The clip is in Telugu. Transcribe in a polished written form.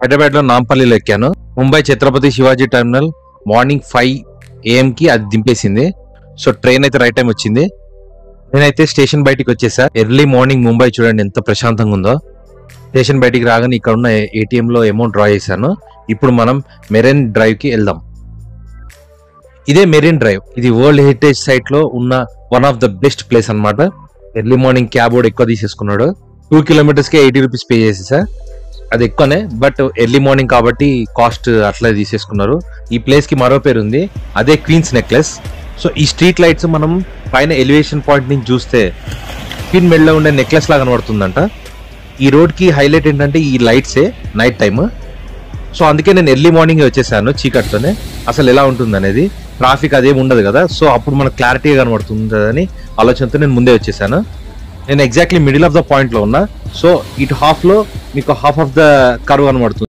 హైదరాబాద్ లో నాంపల్లిలో ఎక్కాను. Mumbai Chhatrapati Shivaji terminal morning 5 AM కి అది దింపేసింది. సో ట్రైన్ అయితే రైట్ టైం వచ్చింది. నేనైతే స్టేషన్ బయటికి వచ్చేసా. ఎర్లీ మార్నింగ్ ముంబై చూడండి ఎంత ప్రశాంతంగా ఉందో. స్టేషన్ బయటికి రాగానే ఇక్కడ ఉన్న ATM లో అమౌంట్ డ్రా చేశాను. ఇప్పుడు మనం మెరైన్ డ్రైవ్ కి వెళ్దాం. ఇదే మెరైన్ డ్రైవ్. ఇది వరల్డ్ హెరిటేజ్ సైట్ లో ఉన్న one of the best place అన్నమాట. ఎర్లీ మార్నింగ్ క్యాబ్ కూడా ఎక్కువ తీసేసుకున్నాడు. 2 kilometers కి 80 rupees పే చేసేసా. అది ఎక్కువనే, బట్ ఎర్లీ మార్నింగ్ కాబట్టి కాస్ట్ అట్లా తీసేసుకున్నారు. ఈ ప్లేస్ కి మరో పేరు ఉంది, అదే క్వీన్స్ నెక్లెస్. సో ఈ స్ట్రీట్ లైట్స్ మనం పైన ఎలివేషన్ పాయింట్ నుంచి చూస్తే క్వీన్ మెడలో ఉండే నెక్లెస్ లాగా కనబడుతుందంట. ఈ రోడ్ కి హైలైట్ ఏంటంటే ఈ లైట్సే నైట్ టైమ్. సో అందుకే నేను ఎర్లీ మార్నింగ్ వచ్చేసాను చీకట్తోనే. అసలు ఎలా ఉంటుంది అనేది, ట్రాఫిక్ అదేమి ఉండదు కదా. సో అప్పుడు మనకు క్లారిటీగా కనబడుతుందని ఆలోచనతో నేను ముందే వచ్చేసాను. నేను exactly middle of the point లో ఉన్నా. సో ఇటు హాఫ్ లో మీకు హాఫ్ ఆఫ్ ద కర్వ్ కనబడుతుంది.